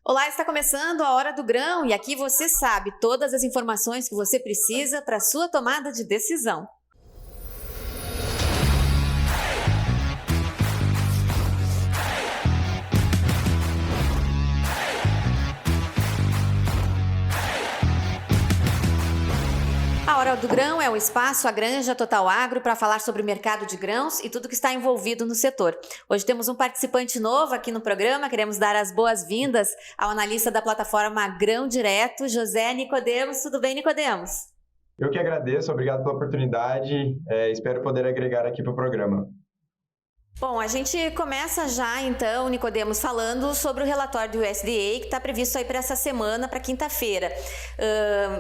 Olá, está começando a Hora do Grão e aqui você sabe todas as informações que você precisa para sua tomada de decisão. A Hora do Grão é um espaço, a Granja Total Agro, para falar sobre o mercado de grãos e tudo que está envolvido no setor. Hoje temos um participante novo aqui no programa, queremos dar as boas-vindas ao analista da plataforma Grão Direto, José Nicodemos. Tudo bem, Nicodemos? Eu que agradeço, obrigado pela oportunidade, espero poder agregar aqui para o programa. Bom, a gente começa já então, Nicodemos, falando sobre o relatório do USDA que está previsto aí para essa semana, para quinta-feira.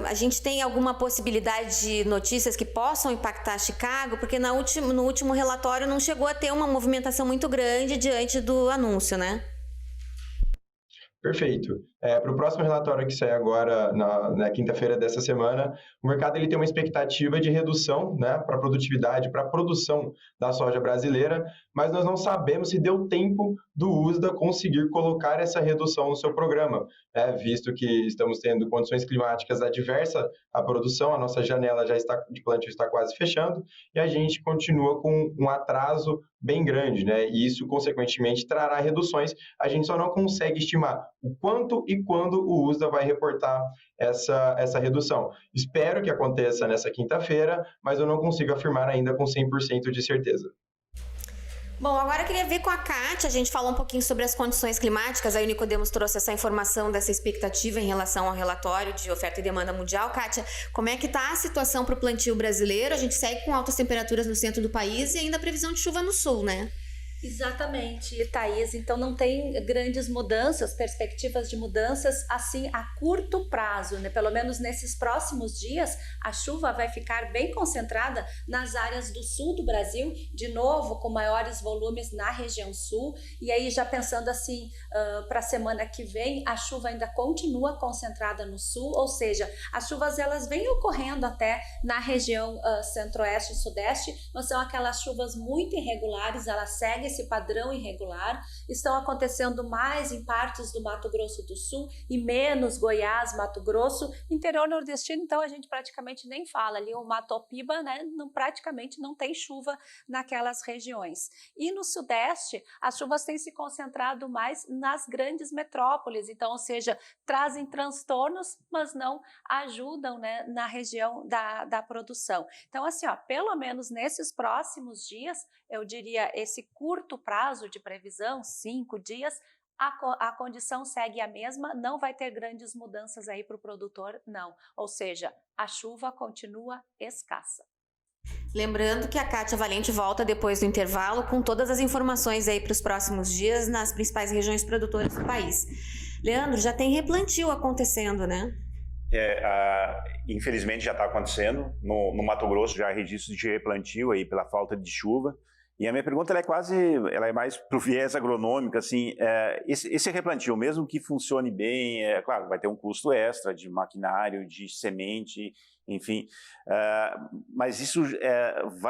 A gente tem alguma possibilidade de notícias que possam impactar Chicago? Porque no último relatório não chegou a ter uma movimentação muito grande diante do anúncio, né? Perfeito. Para o próximo relatório que sai agora na quinta-feira dessa semana, o mercado ele tem uma expectativa de redução, né, para a produtividade, para a produção da soja brasileira, mas nós não sabemos se deu tempo do USDA conseguir colocar essa redução no seu programa, visto que estamos tendo condições climáticas adversas à produção, a nossa janela de plantio está quase fechando, e a gente continua com um atraso bem grande, né? E isso, consequentemente, trará reduções. A gente só não consegue estimar o quanto e quando o USDA vai reportar essa redução. Espero que aconteça nessa quinta-feira, mas eu não consigo afirmar ainda com 100% de certeza. Bom, agora eu queria ver com a Kátia, a gente falou um pouquinho sobre as condições climáticas, aí o Nicodemos trouxe essa informação dessa expectativa em relação ao relatório de oferta e demanda mundial. Kátia, como é que está a situação para o plantio brasileiro? A gente segue com altas temperaturas no centro do país e ainda a previsão de chuva no sul, né? Exatamente, Thaís. Então não tem grandes mudanças, perspectivas de mudanças assim a curto prazo, né? Pelo menos nesses próximos dias, a chuva vai ficar bem concentrada nas áreas do sul do Brasil, de novo com maiores volumes na região sul. E aí já pensando assim para a semana que vem, a chuva ainda continua concentrada no sul, ou seja, as chuvas elas vêm ocorrendo até na região centro-oeste e sudeste, mas são aquelas chuvas muito irregulares, elas seguem esse padrão irregular, estão acontecendo mais em partes do Mato Grosso do Sul e menos Goiás, Mato Grosso, interior nordestino, então a gente praticamente nem fala ali, o Matopiba, né, praticamente não tem chuva naquelas regiões. E no sudeste, as chuvas têm se concentrado mais nas grandes metrópoles, então, ou seja, trazem transtornos, mas não ajudam, né, na região da produção. Então, assim, ó, pelo menos nesses próximos dias, eu diria esse curto prazo de previsão, 5 dias, a condição segue a mesma, não vai ter grandes mudanças aí para o produtor, não. Ou seja, a chuva continua escassa. Lembrando que a Kátia Valente volta depois do intervalo com todas as informações aí para os próximos dias nas principais regiões produtoras do país. Leandro, já tem replantio acontecendo, né? Infelizmente já está acontecendo. No Mato Grosso já há registros de replantio aí pela falta de chuva. E a minha pergunta ela é mais para o viés agronômico, assim, esse replantio, mesmo que funcione bem, claro, vai ter um custo extra de maquinário, de semente, enfim, mas isso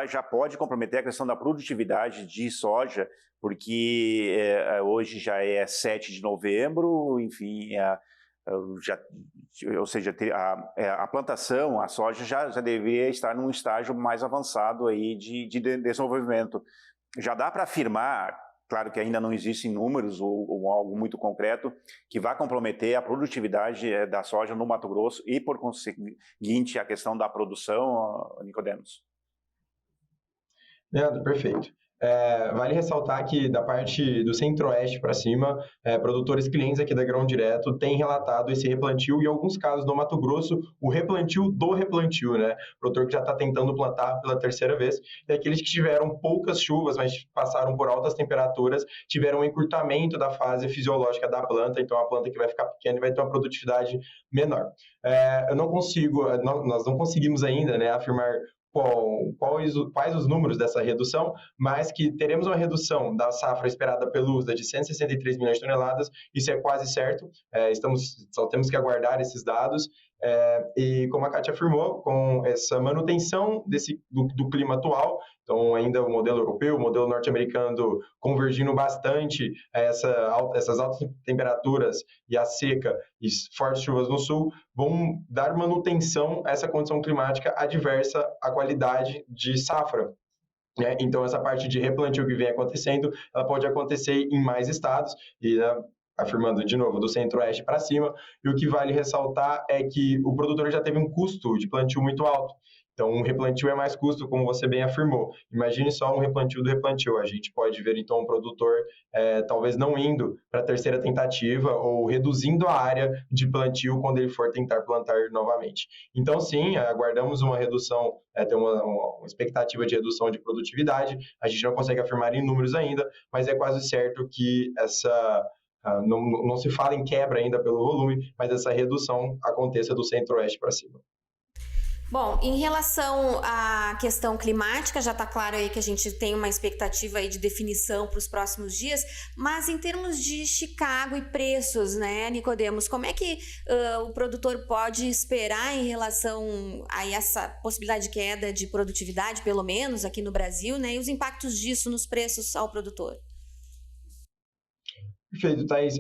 já pode comprometer a questão da produtividade de soja, porque hoje já é 7 de novembro, enfim, ou seja, a plantação, a soja já deveria estar num estágio mais avançado aí de desenvolvimento. Já dá para afirmar, claro que ainda não existem números ou algo muito concreto, que vai comprometer a produtividade da soja no Mato Grosso e, por conseguinte, a questão da produção, Nicodemos? Leandro, perfeito. Vale ressaltar que da parte do centro-oeste para cima, produtores clientes aqui da Grão Direto têm relatado esse replantio e, em alguns casos, no Mato Grosso, o replantio do replantio, né? Produtor que já está tentando plantar pela terceira vez. E aqueles que tiveram poucas chuvas, mas passaram por altas temperaturas, tiveram um encurtamento da fase fisiológica da planta, então a planta que vai ficar pequena e vai ter uma produtividade menor. Nós não conseguimos ainda, né, afirmar quais os números dessa redução, mas que teremos uma redução da safra esperada pelo USDA de 163 milhões de toneladas, isso é quase certo, só temos que aguardar esses dados, E como a Kátia afirmou, com essa manutenção do clima atual, então ainda o modelo europeu, o modelo norte-americano convergindo bastante a essas altas temperaturas e a seca e fortes chuvas no sul, vão dar manutenção a essa condição climática adversa à qualidade de safra. Então, essa parte de replantio que vem acontecendo, ela pode acontecer em mais estados, e afirmando de novo, do centro-oeste para cima, e o que vale ressaltar é que o produtor já teve um custo de plantio muito alto. Então, um replantio é mais custo, como você bem afirmou. Imagine só um replantio do replantio. A gente pode ver, então, um produtor talvez não indo para a terceira tentativa ou reduzindo a área de plantio quando ele for tentar plantar novamente. Então, sim, aguardamos uma redução, tem uma expectativa de redução de produtividade. A gente não consegue afirmar em números ainda, mas é quase certo que não se fala em quebra ainda pelo volume, mas essa redução aconteça do centro-oeste para cima. Bom, em relação à questão climática, já está claro aí que a gente tem uma expectativa aí de definição para os próximos dias, mas em termos de Chicago e preços, né, Nicodemos, como é que o produtor pode esperar em relação a essa possibilidade de queda de produtividade, pelo menos aqui no Brasil, né, e os impactos disso nos preços ao produtor? Perfeito, Thaís.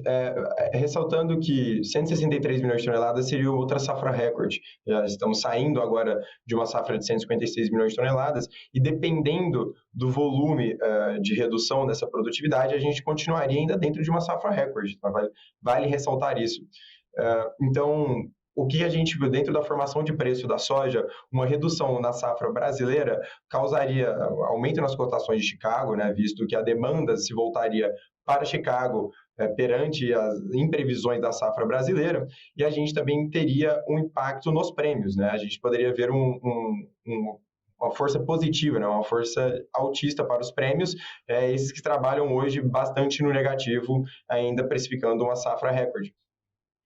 Ressaltando que 163 milhões de toneladas seria outra safra recorde. Já estamos saindo agora de uma safra de 156 milhões de toneladas e dependendo do volume de redução dessa produtividade, a gente continuaria ainda dentro de uma safra recorde. Tá? Vale ressaltar isso. Então, o que a gente viu dentro da formação de preço da soja, uma redução na safra brasileira causaria aumento nas cotações de Chicago, né, visto que a demanda se voltaria para Chicago perante as imprevisões da safra brasileira, e a gente também teria um impacto nos prêmios, né? A gente poderia ver uma força positiva, né? Uma força altista para os prêmios, esses que trabalham hoje bastante no negativo, ainda precificando uma safra recorde.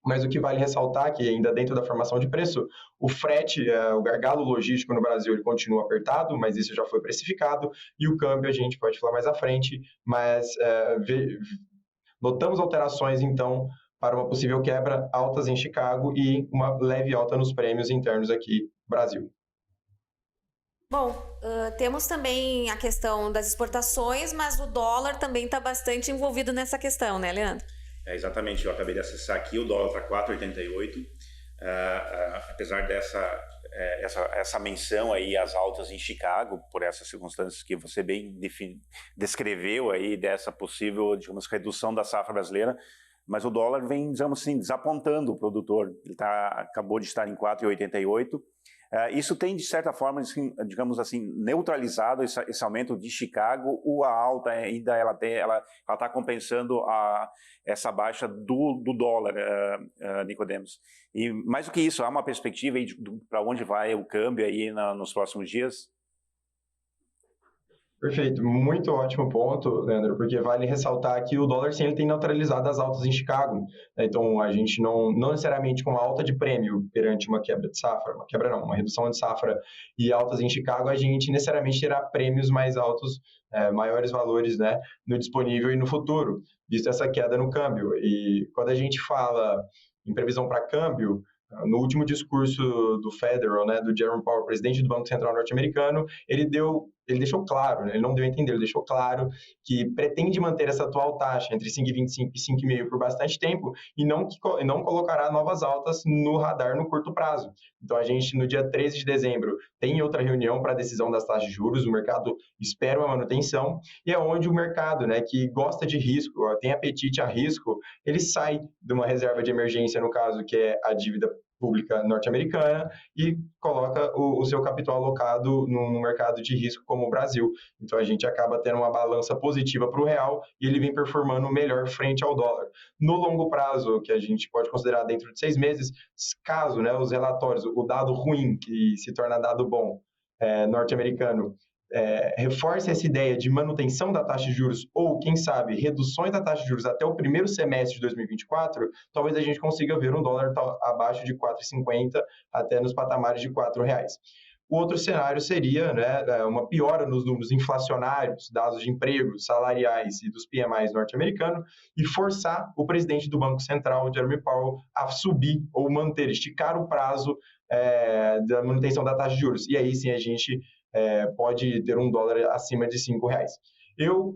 Mas o que vale ressaltar é que ainda dentro da formação de preço, o frete, o gargalo logístico no Brasil, ele continua apertado, mas isso já foi precificado, e o câmbio a gente pode falar mais à frente, mas notamos alterações, então, para uma possível quebra, altas em Chicago e uma leve alta nos prêmios internos aqui no Brasil. Bom, temos também a questão das exportações, mas o dólar também está bastante envolvido nessa questão, né, Leandro? Exatamente, eu acabei de acessar aqui, o dólar está 4,88, apesar essa menção aí às altas em Chicago, por essas circunstâncias que você bem descreveu aí, dessa possível, digamos, redução da safra brasileira, mas o dólar vem, digamos assim, desapontando o produtor, ele acabou de estar em 4,88, isso tem, de certa forma, digamos assim, neutralizado esse aumento de Chicago, ou a alta ainda ela está compensando essa baixa do dólar, Nicodemos. E mais do que isso, há uma perspectiva para onde vai o câmbio aí nos próximos dias? Perfeito, muito ótimo ponto, Leandro, porque vale ressaltar que o dólar sim ele tem neutralizado as altas em Chicago. Então, a gente não necessariamente com uma alta de prêmio perante uma quebra de safra, uma redução de safra e altas em Chicago, a gente necessariamente terá prêmios mais altos, maiores valores, né, no disponível e no futuro, visto essa queda no câmbio. E quando a gente fala em previsão para câmbio, no último discurso do Federal, né, do Jerome Powell, presidente do Banco Central norte-americano, ele deixou claro, né, ele não deu a entender, ele deixou claro que pretende manter essa atual taxa entre 5,25 e 5,5 por bastante tempo e não colocará novas altas no radar no curto prazo. Então, a gente, no dia 13 de dezembro, tem outra reunião para a decisão das taxas de juros, o mercado espera uma manutenção, e é onde o mercado, né, que gosta de risco, tem apetite a risco, ele sai de uma reserva de emergência, no caso, que é a dívida pública norte-americana, e coloca o seu capital alocado num mercado de risco como o Brasil. Então, a gente acaba tendo uma balança positiva para o real e ele vem performando melhor frente ao dólar. No longo prazo, que a gente pode considerar dentro de 6 meses, caso, né, os relatórios, o dado ruim que se torna dado bom norte-americano, reforce essa ideia de manutenção da taxa de juros ou, quem sabe, reduções da taxa de juros até o primeiro semestre de 2024, talvez a gente consiga ver um dólar abaixo de 4,50 até nos patamares de R$ 4. O outro cenário seria, né, uma piora nos números inflacionários, dados de emprego, salariais e dos PMIs norte-americanos, e forçar o presidente do Banco Central, Jerome Powell, a subir ou manter, esticar o prazo da manutenção da taxa de juros. E aí sim a gente pode ter um dólar acima de R$ 5. Eu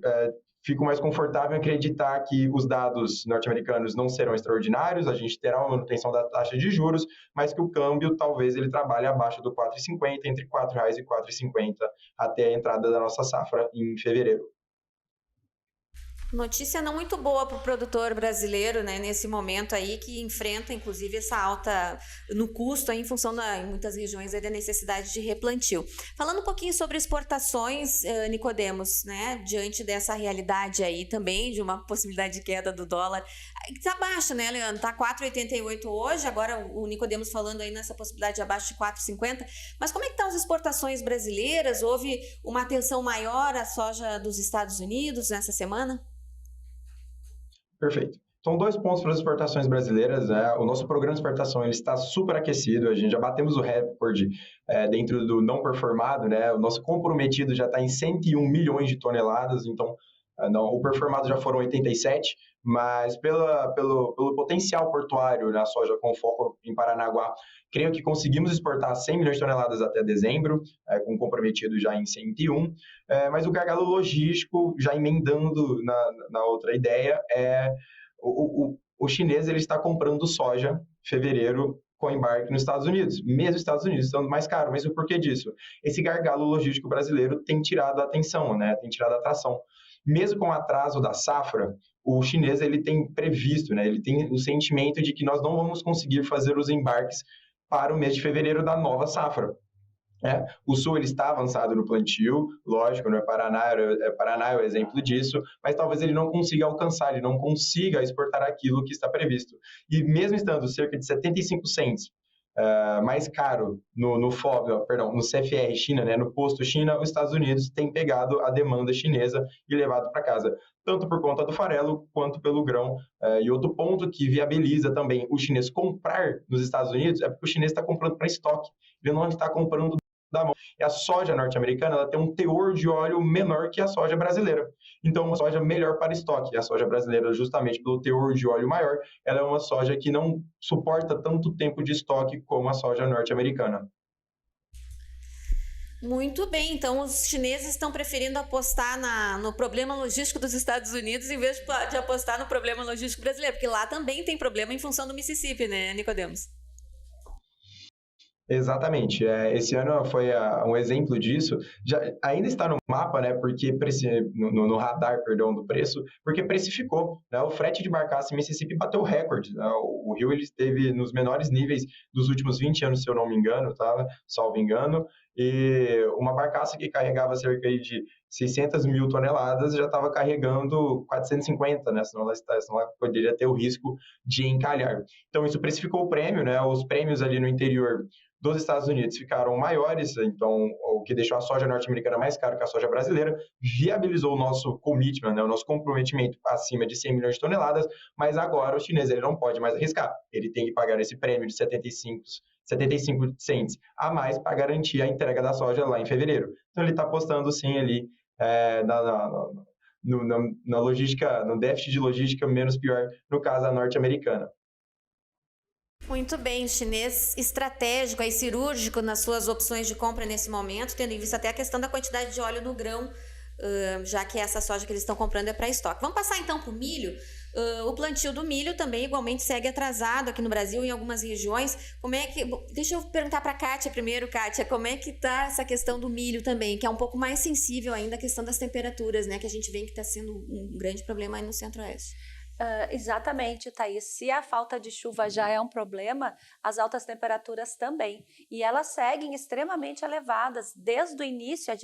fico mais confortável em acreditar que os dados norte-americanos não serão extraordinários, a gente terá uma manutenção da taxa de juros, mas que o câmbio talvez ele trabalhe abaixo do 4,50, entre R$ 4,00 e 4,50 até a entrada da nossa safra em fevereiro. Notícia não muito boa para o produtor brasileiro, né, nesse momento aí, que enfrenta, inclusive, essa alta no custo aí, em função em muitas regiões aí, da necessidade de replantio. Falando um pouquinho sobre exportações, Nicodemos, né, diante dessa realidade aí também, de uma possibilidade de queda do dólar, está baixa, né, Leandro? Está 4,88 hoje, agora o Nicodemos falando aí nessa possibilidade de abaixo de 4,50, mas como é que estão as exportações brasileiras? Houve uma atenção maior à soja dos Estados Unidos nessa semana? Perfeito. Então, 2 pontos para as exportações brasileiras, né? O nosso programa de exportação ele está super aquecido, a gente já batemos o recorde dentro do não performado, né? O nosso comprometido já está em 101 milhões de toneladas, então o performado já foram 87, mas pelo potencial portuário na soja com foco em Paranaguá, creio que conseguimos exportar 100 milhões de toneladas até dezembro, com comprometido já em 101, mas o gargalo logístico, já emendando na outra ideia, o chinês ele está comprando soja em fevereiro com embarque nos Estados Unidos, mesmo os Estados Unidos estando mais caro. Mas o porquê disso? Esse gargalo logístico brasileiro tem tirado a atenção, né? Tem tirado a atração. Mesmo com o atraso da safra, o chinês ele tem previsto, né? Ele tem o sentimento de que nós não vamos conseguir fazer os embarques para o mês de fevereiro da nova safra. O Sul ele está avançado no plantio, lógico, né? Paraná é o exemplo disso, mas talvez ele não consiga alcançar, ele não consiga exportar aquilo que está previsto. E mesmo estando cerca de 75 cents mais caro no CFR China, né, no posto China, os Estados Unidos têm pegado a demanda chinesa e levado para casa, tanto por conta do farelo quanto pelo grão. E outro ponto que viabiliza também o chinês comprar nos Estados Unidos é porque o chinês está comprando para estoque, ele não está comprando da mão. E a soja norte-americana ela tem um teor de óleo menor que a soja brasileira. Então, uma soja melhor para estoque. A soja brasileira, justamente pelo teor de óleo maior, ela é uma soja que não suporta tanto tempo de estoque como a soja norte-americana. Muito bem, então os chineses estão preferindo apostar no problema logístico dos Estados Unidos em vez de apostar no problema logístico brasileiro, porque lá também tem problema em função do Mississippi, né, Nicodemos? Exatamente. Esse ano foi um exemplo disso. Ainda está no mapa, né? Porque no radar, perdão, do preço, porque precificou. Né, o frete de barcaça em Mississippi bateu recorde. Né, o rio ele esteve nos menores níveis dos últimos 20 anos, se eu não me engano, tá? Salvo engano. E uma barcaça que carregava cerca de 600 mil toneladas já estava carregando 450, né? Senão ela poderia ter o risco de encalhar. Então, isso precificou o prêmio, né? Os prêmios ali no interior dos Estados Unidos ficaram maiores, então o que deixou a soja norte-americana mais cara que a soja brasileira, viabilizou o nosso commitment, né, o nosso comprometimento acima de 100 milhões de toneladas, mas agora o chinês ele não pode mais arriscar, ele tem que pagar esse prêmio de 75 cents a mais para garantir a entrega da soja lá em fevereiro. Então ele está apostando sim ali na logística, no déficit de logística menos pior, no caso a norte-americana. Muito bem, o chinês estratégico e cirúrgico nas suas opções de compra nesse momento, tendo em vista até a questão da quantidade de óleo no grão, já que essa soja que eles estão comprando é para estoque. Vamos passar então para o milho. O plantio do milho também igualmente segue atrasado aqui no Brasil, em algumas regiões. Deixa eu perguntar para a Kátia primeiro, Kátia, como é que está essa questão do milho também, que é um pouco mais sensível ainda à questão das temperaturas, né, que a gente vê que está sendo um grande problema aí no Centro-Oeste. Exatamente, Thaís. Se a falta de chuva já é um problema, as altas temperaturas também. E elas seguem extremamente elevadas. Desde o início,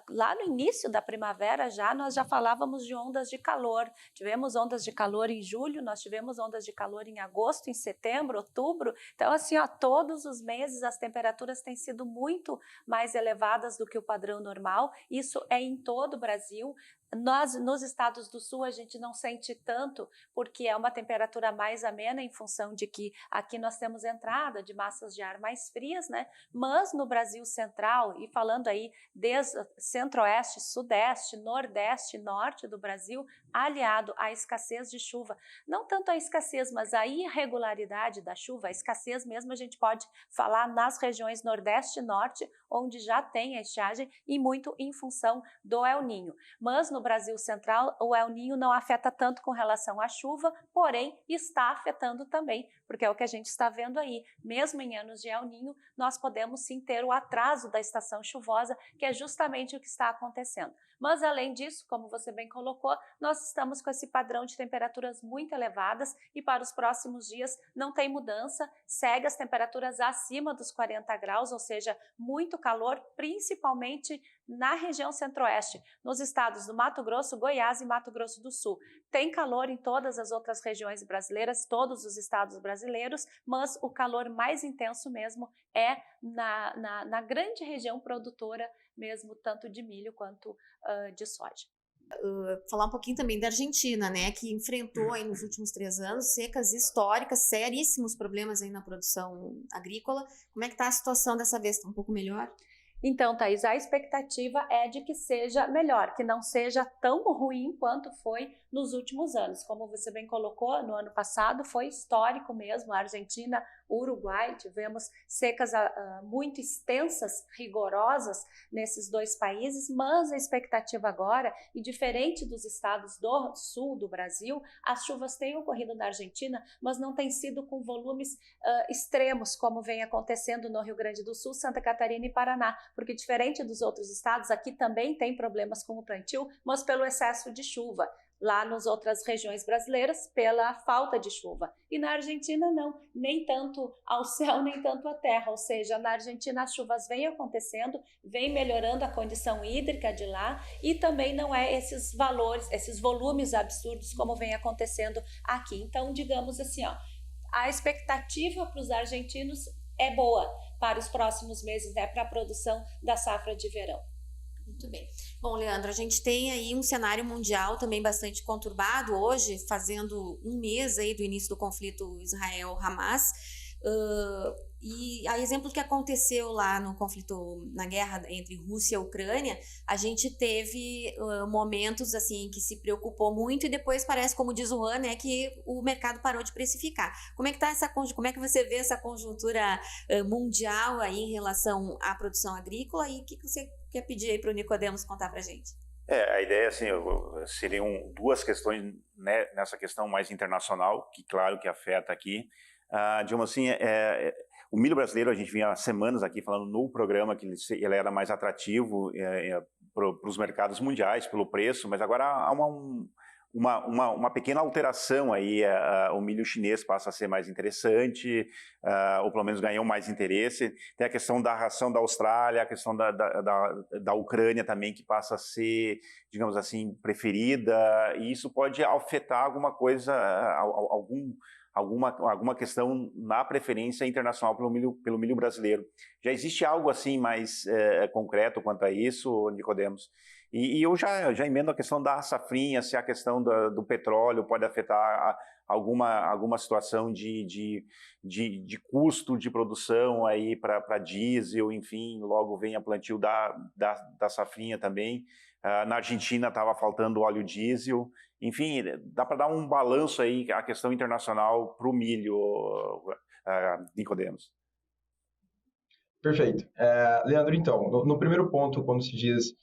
lá no início da primavera nós já falávamos de ondas de calor. Tivemos ondas de calor em julho, nós tivemos ondas de calor em agosto, em setembro, outubro. Então, assim, todos os meses as temperaturas têm sido muito mais elevadas do que o padrão normal. Isso é em todo o Brasil. Nos estados do sul a gente não sente tanto, porque é uma temperatura mais amena em função de que aqui nós temos entrada de massas de ar mais frias, né? Mas no Brasil central, e falando aí desde centro-oeste, sudeste, nordeste, norte do Brasil, aliado à escassez de chuva, não tanto a escassez, mas a irregularidade da chuva, a escassez mesmo a gente pode falar nas regiões nordeste e norte, onde já tem a estiagem e muito em função do El Niño. Mas no Brasil central, o El Niño não afeta tanto com relação à chuva, porém está afetando também, porque é o que a gente está vendo aí. Mesmo em anos de El Niño, nós podemos sim ter o atraso da estação chuvosa, que é justamente o que está acontecendo. Mas além disso, como você bem colocou, nós estamos com esse padrão de temperaturas muito elevadas e para os próximos dias não tem mudança, segue as temperaturas acima dos 40 graus, ou seja, muito calor, principalmente na região centro-oeste, nos estados do Mato Grosso, Goiás e Mato Grosso do Sul. Tem calor em todas as outras regiões brasileiras, todos os estados brasileiros, mas o calor mais intenso mesmo é na grande região produtora mesmo, tanto de milho quanto de soja. Falar um pouquinho também da Argentina, né, que enfrentou aí nos últimos 3 anos secas históricas, seríssimos problemas aí na produção agrícola. Como é que está a situação dessa vez? Está um pouco melhor? Então, Thaís, a expectativa é de que seja melhor, que não seja tão ruim quanto foi nos últimos anos. Como você bem colocou, no ano passado foi histórico mesmo, a Argentina, o Uruguai, tivemos secas muito extensas, rigorosas nesses 2 países, mas a expectativa agora, e diferente dos estados do sul do Brasil, as chuvas têm ocorrido na Argentina, mas não têm sido com volumes extremos, como vem acontecendo no Rio Grande do Sul, Santa Catarina e Paraná, porque diferente dos outros estados, aqui também tem problemas com o plantio, mas pelo excesso de chuva. Lá nas outras regiões brasileiras, pela falta de chuva. E na Argentina, não. Nem tanto ao céu, nem tanto à terra. Ou seja, na Argentina as chuvas vêm acontecendo, vem melhorando a condição hídrica de lá e também não é esses valores, esses volumes absurdos como vem acontecendo aqui. Então, digamos assim, ó, a expectativa para os argentinos é boa para os próximos meses, né, para a produção da safra de verão. Muito bem. Bom, Leandro, a gente tem aí um cenário mundial também bastante conturbado hoje, fazendo 1 mês aí do início do conflito Israel-Hamas. E a exemplo do que aconteceu lá no conflito, na guerra entre Rússia e Ucrânia, a gente teve momentos assim que se preocupou muito e depois parece, como diz o Juan, né, que o mercado parou de precificar. Como é que tá como é que você vê essa conjuntura mundial aí em relação à produção agrícola e o que você quer pedir aí para o Nicodemos contar para a gente? A ideia assim, seriam 2 questões, né, nessa questão mais internacional, que claro que afeta aqui. Digamos assim, o milho brasileiro, a gente vinha há semanas aqui falando no programa que ele era mais atrativo para os mercados mundiais, pelo preço, mas agora há uma pequena alteração aí, o milho chinês passa a ser mais interessante, ou pelo menos ganhou mais interesse. Tem a questão da ração da Austrália, a questão da Ucrânia também, que passa a ser, digamos assim, preferida, e isso pode afetar alguma coisa, alguma questão na preferência internacional pelo milho brasileiro. Já existe algo assim mais concreto quanto a isso, Nicodemos? E eu já emendo a questão da safrinha, se a questão do petróleo pode afetar alguma situação de custo de produção aí para diesel, enfim, logo vem a plantio da safrinha também. Na Argentina estava faltando óleo diesel, enfim, dá para dar um balanço aí, a questão internacional para o milho, Nicodemos. Perfeito. Leandro, então, no primeiro ponto, quando se diz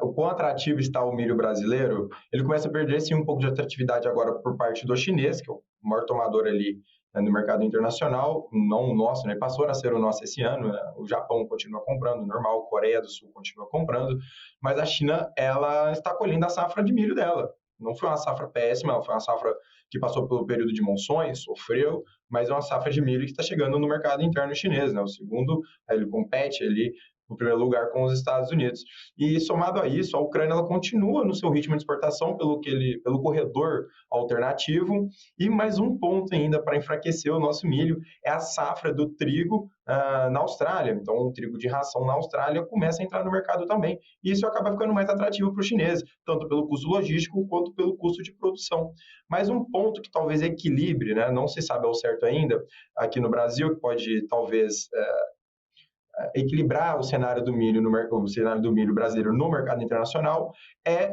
o quão atrativo está o milho brasileiro, ele começa a perder sim um pouco de atratividade agora por parte do chinês, que é o maior tomador ali, né, no mercado internacional, não o nosso, né, passou a ser o nosso esse ano, né, o Japão continua comprando, normal, a Coreia do Sul continua comprando, mas a China, ela está colhendo a safra de milho dela. Não foi uma safra péssima, ela foi uma safra que passou pelo período de monções, sofreu, mas é uma safra de milho que está chegando no mercado interno chinês, né? O segundo, ele compete ali no primeiro lugar com os Estados Unidos. E somado a isso, a Ucrânia ela continua no seu ritmo de exportação pelo corredor alternativo. E mais um ponto ainda para enfraquecer o nosso milho é a safra do trigo na Austrália. Então, o trigo de ração na Austrália começa a entrar no mercado também. E isso acaba ficando mais atrativo para os chineses, tanto pelo custo logístico quanto pelo custo de produção. Mas um ponto que talvez equilibre, né, não se sabe ao certo ainda, aqui no Brasil, que pode talvez equilibrar o cenário do milho o cenário do milho brasileiro no mercado internacional é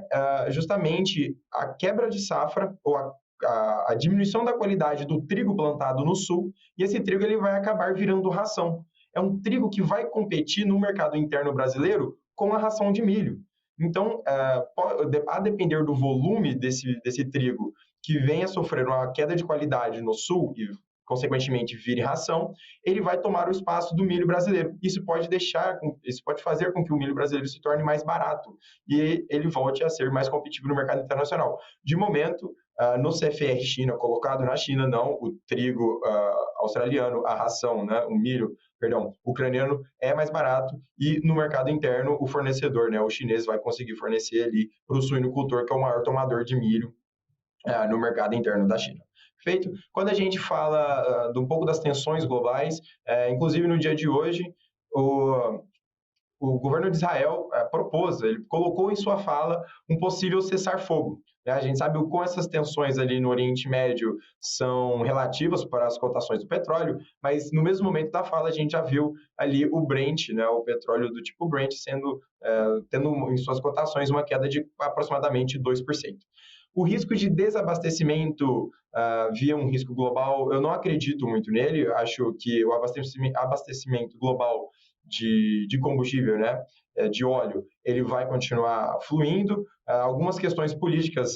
justamente a quebra de safra ou a diminuição da qualidade do trigo plantado no sul, e esse trigo ele vai acabar virando ração. É um trigo que vai competir no mercado interno brasileiro com a ração de milho. Então, a depender do volume desse trigo que venha sofrer uma queda de qualidade no sul e consequentemente vire ração, ele vai tomar o espaço do milho brasileiro. Isso pode fazer com que o milho brasileiro se torne mais barato e ele volte a ser mais competitivo no mercado internacional. De momento, no CFR China, colocado na China, não, o trigo australiano, a ração, né, o milho, perdão, ucraniano é mais barato e no mercado interno o fornecedor, né, o chinês vai conseguir fornecer ali para o suinocultor, que é o maior tomador de milho no mercado interno da China. Feito. Quando a gente fala de um pouco das tensões globais, inclusive no dia de hoje, o governo de Israel ele colocou em sua fala um possível cessar-fogo. A gente sabe o quão essas tensões ali no Oriente Médio são relativas para as cotações do petróleo, mas no mesmo momento da fala a gente já viu ali o Brent, né, o petróleo do tipo Brent, tendo em suas cotações uma queda de aproximadamente 2%. O risco de desabastecimento via um risco global, eu não acredito muito nele. Acho que o abastecimento global de combustível, né, de óleo, ele vai continuar fluindo. Algumas questões políticas,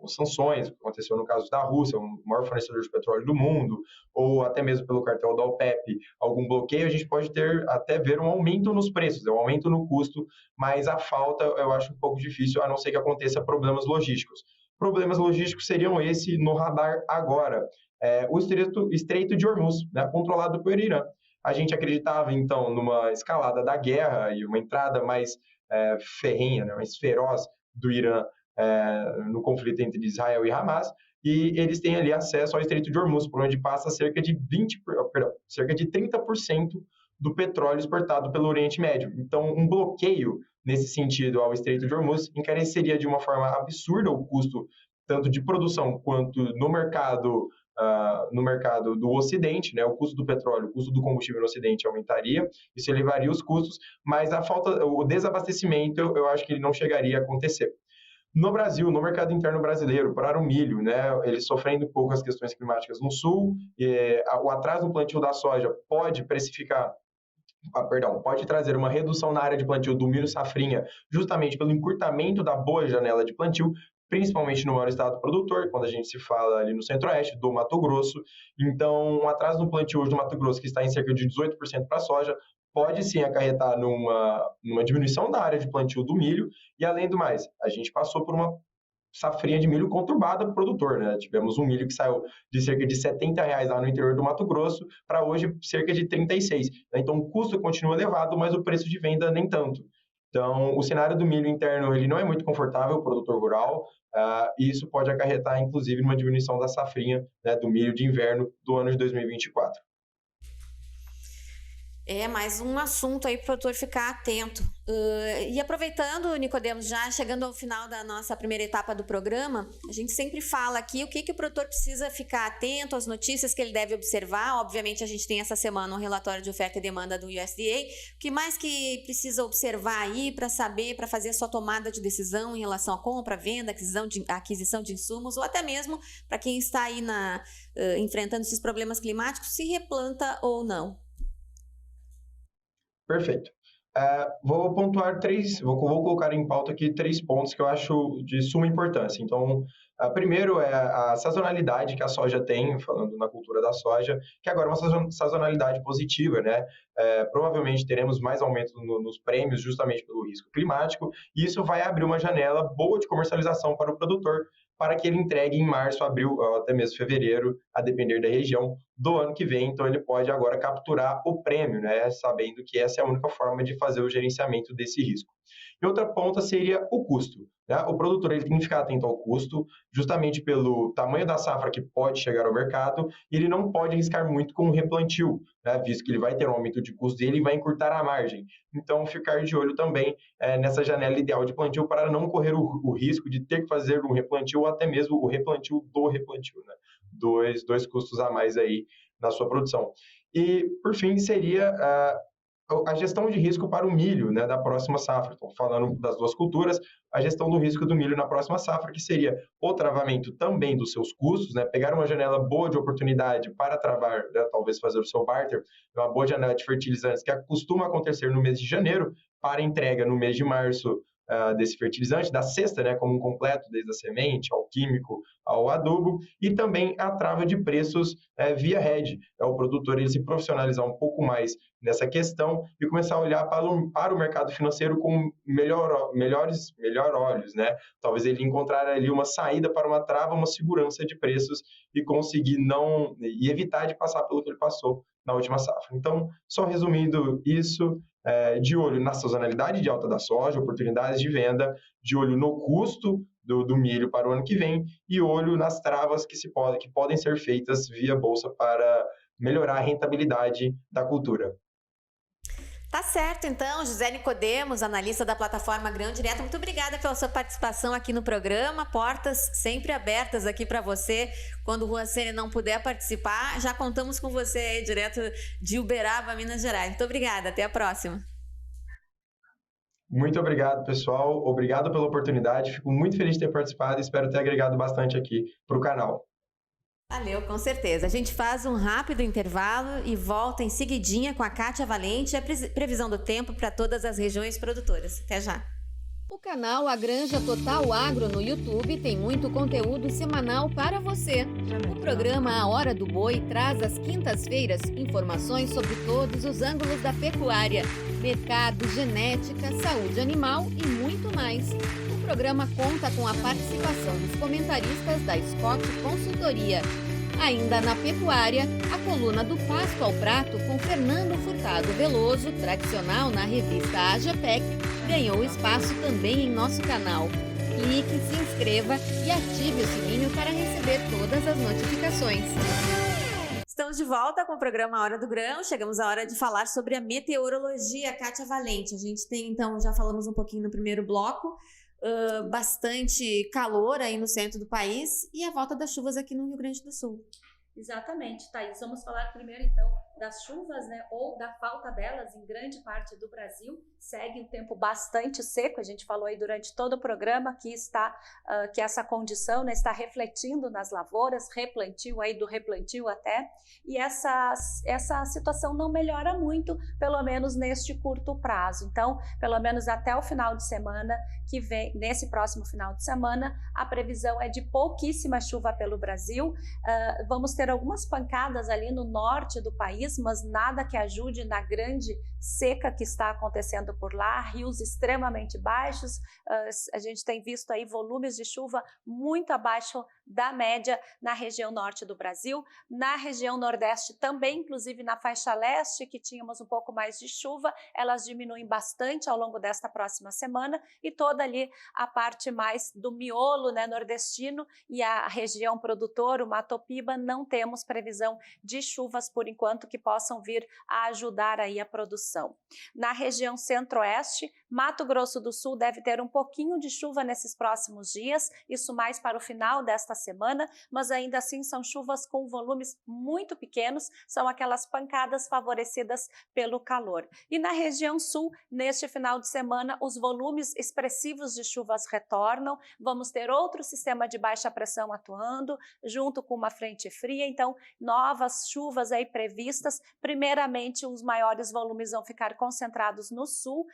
sanções, que aconteceu no caso da Rússia, o maior fornecedor de petróleo do mundo, ou até mesmo pelo cartel da OPEP, algum bloqueio, a gente pode até ver um aumento nos preços, um aumento no custo, mas a falta eu acho um pouco difícil, a não ser que aconteça problemas logísticos. Problemas logísticos seriam esse no radar agora. O Estreito de Hormuz, né, controlado pelo Irã. A gente acreditava, então, numa escalada da guerra e uma entrada mais ferrenha, né, mais feroz do Irã no conflito entre Israel e Hamas, e eles têm ali acesso ao Estreito de Hormuz, por onde passa cerca de 30% do petróleo exportado pelo Oriente Médio. Então, um bloqueio nesse sentido ao Estreito de Hormuz encareceria de uma forma absurda o custo tanto de produção quanto no mercado do Ocidente, né? O custo do petróleo, o custo do combustível no Ocidente aumentaria, isso elevaria os custos, mas o desabastecimento, eu acho que ele não chegaria a acontecer. No Brasil, no mercado interno brasileiro, para o milho, né, ele sofrendo um pouco as questões climáticas no sul, o atraso no plantio da soja pode trazer uma redução na área de plantio do milho safrinha, justamente pelo encurtamento da boa janela de plantio, principalmente no maior estado produtor, quando a gente se fala ali no centro-oeste, do Mato Grosso. Então, um atraso no plantio hoje do Mato Grosso, que está em cerca de 18% para a soja, pode sim acarretar numa diminuição da área de plantio do milho, e além do mais, a gente passou por uma safrinha de milho conturbada para o produtor, né? Tivemos um milho que saiu de cerca de R$70 lá no interior do Mato Grosso para hoje cerca de 36. Então o custo continua elevado, mas o preço de venda nem tanto. Então o cenário do milho interno ele não é muito confortável para o produtor rural, e isso pode acarretar inclusive numa diminuição da safrinha, né, do milho de inverno do ano de 2024. É mais um assunto aí para o produtor ficar atento. E aproveitando, Nicodemos, já chegando ao final da nossa primeira etapa do programa, a gente sempre fala aqui o que o produtor precisa ficar atento, as notícias que ele deve observar. Obviamente, a gente tem essa semana um relatório de oferta e demanda do USDA. O que mais que precisa observar aí para saber, para fazer a sua tomada de decisão em relação à compra, venda, aquisição de insumos, ou até mesmo para quem está aí enfrentando esses problemas climáticos, se replanta ou não? Perfeito. Vou pontuar vou colocar em pauta aqui 3 pontos que eu acho de suma importância. Então, primeiro é a sazonalidade que a soja tem, falando na cultura da soja, que agora é uma sazonalidade positiva, né? Provavelmente teremos mais aumento nos prêmios justamente pelo risco climático, e isso vai abrir uma janela boa de comercialização para o produtor, para que ele entregue em março, abril ou até mesmo fevereiro, a depender da região, do ano que vem. Então, ele pode agora capturar o prêmio, né? Sabendo que essa é a única forma de fazer o gerenciamento desse risco. E outra ponta seria o custo. Né? O produtor ele tem que ficar atento ao custo, justamente pelo tamanho da safra que pode chegar ao mercado, e ele não pode arriscar muito com o replantio, né? Visto que ele vai ter um aumento de custo e ele vai encurtar a margem. Então, ficar de olho também nessa janela ideal de plantio para não correr o risco de ter que fazer um replantio ou até mesmo o replantio do replantio, né? Dois custos a mais aí na sua produção. E, por fim, seria a gestão de risco para o milho, né, da próxima safra. Então, falando das duas culturas, a gestão do risco do milho na próxima safra, que seria o travamento também dos seus custos, né, pegar uma janela boa de oportunidade para travar, né, talvez fazer o seu barter, uma boa janela de fertilizantes que costuma acontecer no mês de janeiro, para entrega no mês de março desse fertilizante, da cesta, né, como um completo, desde a semente, ao químico, ao adubo, e também a trava de preços via hedge. É o produtor ele se profissionalizar um pouco mais nessa questão e começar a olhar para o mercado financeiro com melhor olhos, né? Talvez ele encontrar ali uma saída para uma trava, uma segurança de preços e conseguir e evitar de passar pelo que ele passou na última safra. Então, só resumindo isso, de olho na sazonalidade de alta da soja, oportunidades de venda, de olho no custo do milho para o ano que vem e olho nas travas que podem ser feitas via bolsa para melhorar a rentabilidade da cultura. Tá certo, então, José Nicodemos, analista da plataforma Grão Direto, muito obrigada pela sua participação aqui no programa. Portas sempre abertas aqui para você. Quando o Juan Sene não puder participar, já contamos com você aí, direto de Uberaba, Minas Gerais. Muito obrigada, até a próxima. Muito obrigado, pessoal. Obrigado pela oportunidade. Fico muito feliz de ter participado e espero ter agregado bastante aqui para o canal. Valeu, com certeza. A gente faz um rápido intervalo e volta em seguidinha com a Kátia Valente e a previsão do tempo para todas as regiões produtoras. Até já. O canal A Granja Total Agro no YouTube tem muito conteúdo semanal para você. O programa A Hora do Boi traz às quintas-feiras informações sobre todos os ângulos da pecuária, mercado, genética, saúde animal e muito mais. O programa conta com a participação dos comentaristas da Scott Consultoria. Ainda na pecuária, a coluna do Pasto ao Prato com Fernando Furtado Veloso, tradicional na revista AGPEC, ganhou espaço também em nosso canal. Clique, se inscreva e ative o sininho para receber todas as notificações. Estamos de volta com o programa Hora do Grão. Chegamos à hora de falar sobre a meteorologia. Kátia Valente, a gente tem, então, já falamos um pouquinho no primeiro bloco, bastante calor aí no centro do país e a volta das chuvas aqui no Rio Grande do Sul. Exatamente, Thaís. Vamos falar primeiro, então, das chuvas, né, ou da falta delas em grande parte do Brasil. Segue um tempo bastante seco, a gente falou aí durante todo o programa que essa condição, né, está refletindo nas lavouras, replantio aí do replantio até, e essa situação não melhora muito, pelo menos neste curto prazo. Então, pelo menos até o final de semana que vem, nesse próximo final de semana, a previsão é de pouquíssima chuva pelo Brasil. Vamos ter algumas pancadas ali no norte do país, mas nada que ajude na grande seca que está acontecendo por lá, rios extremamente baixos. A gente tem visto aí volumes de chuva muito abaixo da média na região norte do Brasil, na região nordeste também, inclusive na faixa leste, que tínhamos um pouco mais de chuva, elas diminuem bastante ao longo desta próxima semana, e toda ali a parte mais do miolo, né, nordestino, e a região produtora, o Mato Piba, não temos previsão de chuvas por enquanto que possam vir a ajudar aí a produção. Na região centro-oeste, Mato Grosso do Sul deve ter um pouquinho de chuva nesses próximos dias, isso mais para o final desta semana, mas ainda assim são chuvas com volumes muito pequenos, são aquelas pancadas favorecidas pelo calor. E na região sul, neste final de semana, os volumes expressivos de chuvas retornam, vamos ter outro sistema de baixa pressão atuando, junto com uma frente fria, então novas chuvas aí previstas. Primeiramente, os maiores volumes vão vão ficar concentrados no sul,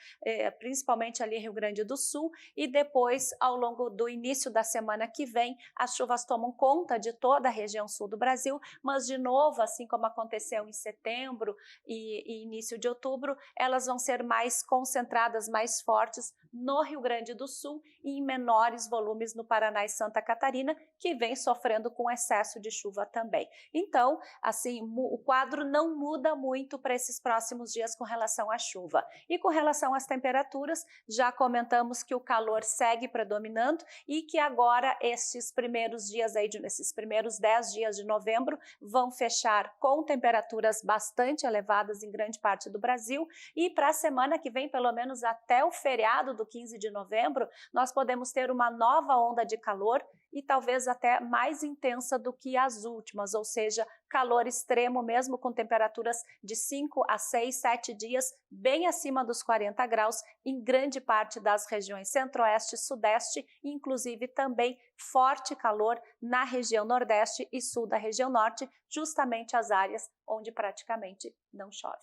principalmente ali Rio Grande do Sul, e depois, ao longo do início da semana que vem, as chuvas tomam conta de toda a região sul do Brasil, mas de novo, assim como aconteceu em setembro e início de outubro, elas vão ser mais concentradas, mais fortes no Rio Grande do Sul e em menores volumes no Paraná e Santa Catarina, que vem sofrendo com excesso de chuva também. Então, assim, o quadro não muda muito para esses próximos dias com relação à chuva. E com relação às temperaturas, já comentamos que o calor segue predominando e que agora esses primeiros dias aí, esses primeiros 10 dias de novembro, vão fechar com temperaturas bastante elevadas em grande parte do Brasil, e para a semana que vem, pelo menos até o feriado do 15 de novembro, nós podemos ter uma nova onda de calor e talvez até mais intensa do que as últimas, ou seja, calor extremo mesmo com temperaturas de 5 a 6, 7 dias bem acima dos 40 graus em grande parte das regiões centro-oeste e sudeste, inclusive também forte calor na região nordeste e sul da região norte, justamente as áreas onde praticamente não chove.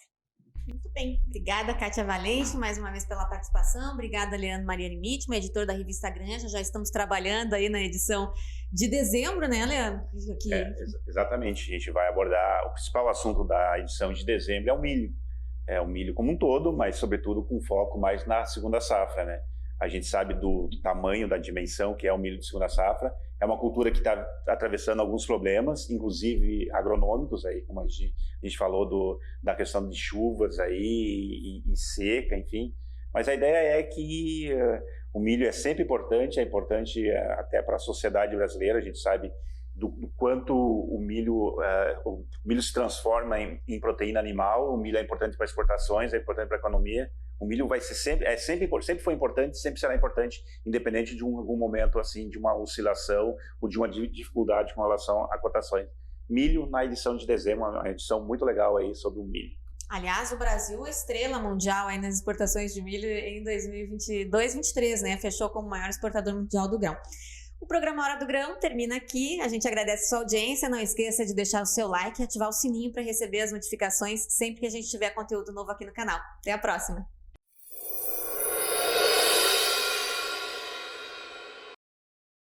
Muito bem. Obrigada, Kátia Valente, mais uma vez pela participação. Obrigada, Leandro Mariani Mitman, editor da revista Granja. Já estamos trabalhando aí na edição de dezembro, né, Leandro? Exatamente. A gente vai abordar o principal assunto da edição de dezembro, é o milho. É o milho como um todo, mas sobretudo com foco mais na segunda safra, né? A gente sabe do tamanho, da dimensão que é o milho de segunda safra. É uma cultura que está atravessando alguns problemas, inclusive agronômicos, aí, como a gente falou da questão de chuvas aí, e seca, enfim. Mas a ideia é que o milho é sempre importante, é importante até para a sociedade brasileira. A gente sabe do quanto o milho se transforma em proteína animal. O milho é importante para exportações, é importante para a economia. O milho vai ser sempre foi importante, sempre será importante, independente de algum momento assim, de uma oscilação ou de uma dificuldade com relação a cotações. Milho na edição de dezembro, uma edição muito legal aí sobre o milho. Aliás, o Brasil é estrela mundial aí nas exportações de milho em 2022-23, né? Fechou como o maior exportador mundial do grão. O programa Hora do Grão termina aqui. A gente agradece a sua audiência. Não esqueça de deixar o seu like e ativar o sininho para receber as notificações sempre que a gente tiver conteúdo novo aqui no canal. Até a próxima!